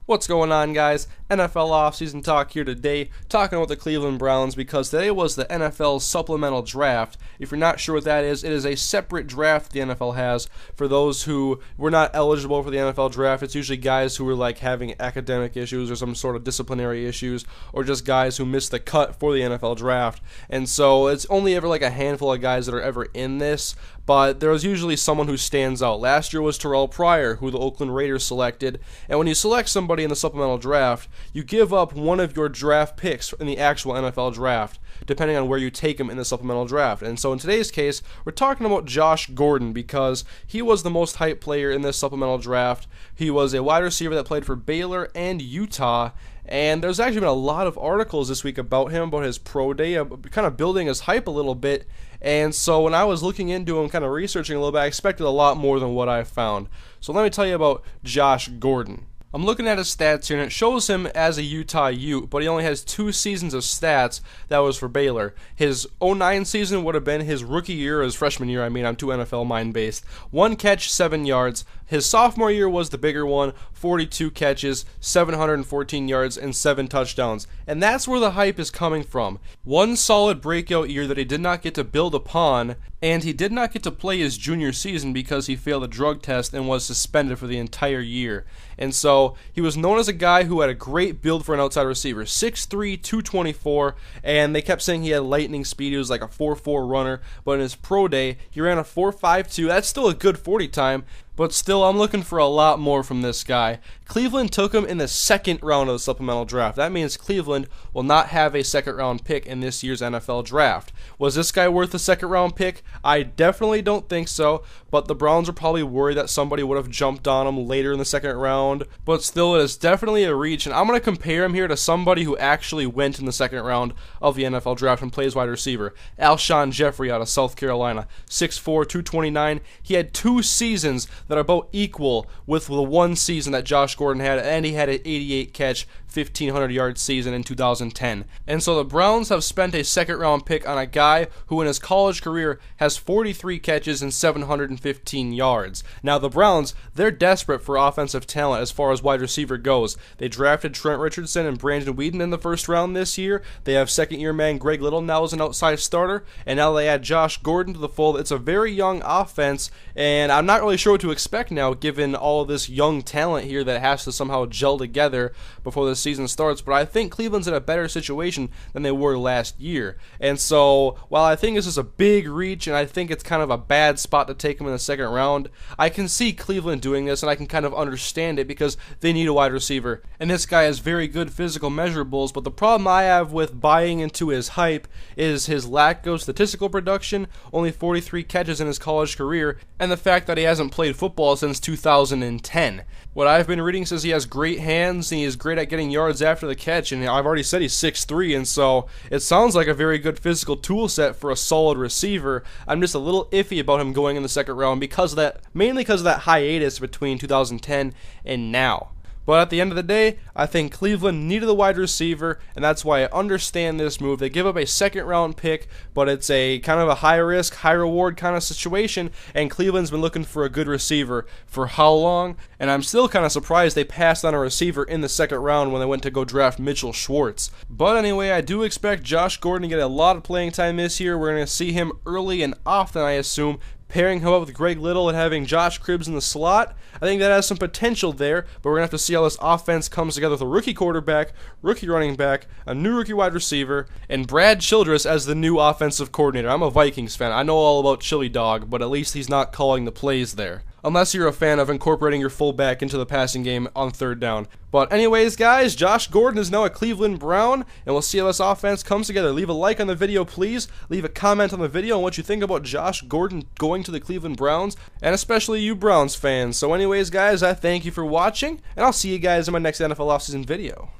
What's going on, guys? NFL offseason talk here today, talking about the Cleveland Browns because today was the NFL Supplemental Draft. If you're not sure what that is, it is a separate draft the NFL has for those who were not eligible for the NFL Draft. It's usually guys who were like having academic issues or some sort of disciplinary issues, or just guys who missed the cut for the NFL Draft. And so it's only ever like a handful of guys that are ever in this, but there was usually someone who stands out. Last year was Terrell Pryor, who the Oakland Raiders selected, and when you select somebody in the supplemental draft, you give up one of your draft picks in the actual NFL draft, depending on where you take him in the supplemental draft. And so in today's case, we're talking about Josh Gordon because he was the most hyped player in this supplemental draft. He was a wide receiver that played for Baylor and Utah, and there's actually been a lot of articles this week about him, about his pro day, kind of building his hype a little bit. And so when I was looking into him, kind of researching a little bit, I expected a lot more than what I found. So let me tell you about Josh Gordon. I'm looking at his stats here, and it shows him as a Utah Ute, but he only has 2 seasons of stats. That was for Baylor. His 09 season would have been his rookie year, his freshman year, I'm too NFL mind-based. 1 catch, 7 yards. His sophomore year was the bigger one, 42 catches, 714 yards, and 7 touchdowns. And that's where the hype is coming from. One solid breakout year that he did not get to build upon, and he did not get to play his junior season because he failed a drug test and was suspended for the entire year. And so he was known as a guy who had a great build for an outside receiver, 6'3", 224, and they kept saying he had lightning speed. He was like a 4.4 runner, but in his pro day, he ran a 4.52. That's still a good 40 time, but still, I'm looking for a lot more from this guy. Cleveland took him in the second round of the supplemental draft. That means Cleveland will not have a second-round pick in this year's NFL draft. Was this guy worth a second-round pick? I definitely don't think so, but the Browns are probably worried that somebody would have jumped on him later in the second round. But still, it is definitely a reach, and I'm going to compare him here to somebody who actually went in the second round of the NFL draft and plays wide receiver. Alshon Jeffrey out of South Carolina, 6'4", 229. He had 2 seasons that are about equal with the 1 season that Josh Gordon had, and he had an 88 catch, 1,500 yard season in 2010. And so the Browns have spent a second round pick on a guy who in his college career has 43 catches and 715 yards. Now the Browns, they're desperate for offensive talent as far as wide receiver goes. They drafted Trent Richardson and Brandon Weeden in the first round this year. They have second year man Greg Little now as an outside starter, and now they add Josh Gordon to the fold. It's a very young offense, and I'm not really sure what to expect now given all of this young talent here that has to somehow gel together before the season starts. But I think Cleveland's in a better situation than they were last year. And so while I think this is a big reach and I think it's kind of a bad spot to take him in the second round, I can see Cleveland doing this and I can kind of understand it because they need a wide receiver. And this guy has very good physical measurables, but the problem I have with buying into his hype is his lack of statistical production, only 43 catches in his college career, and the fact that he hasn't played football since 2010. What I've been reading says he has great hands and he is great at getting yards after the catch, and I've already said he's 6'3", and so it sounds like a very good physical tool set for a solid receiver. I'm just a little iffy about him going in the second round because of that, mainly because of that hiatus between 2010 and now. But at the end of the day, I think Cleveland needed the wide receiver, and that's why I understand this move. They give up a second-round pick, but it's a kind of a high-risk, high-reward kind of situation, and Cleveland's been looking for a good receiver for how long? And I'm still kind of surprised they passed on a receiver in the second round when they went to go draft Mitchell Schwartz. But anyway, I do expect Josh Gordon to get a lot of playing time this year. We're going to see him early and often, I assume, pairing him up with Greg Little and having Josh Cribbs in the slot. I think that has some potential there, but we're going to have to see how this offense comes together with a rookie quarterback, rookie running back, a new rookie wide receiver, and Brad Childress as the new offensive coordinator. I'm a Vikings fan. I know all about Chili Dog, but at least he's not calling the plays there. Unless you're a fan of incorporating your fullback into the passing game on third down. But anyways, guys, Josh Gordon is now a Cleveland Brown, and we'll see how this offense comes together. Leave a like on the video, please. Leave a comment on the video on what you think about Josh Gordon going to the Cleveland Browns, and especially you Browns fans. So anyways, guys, I thank you for watching, and I'll see you guys in my next NFL offseason video.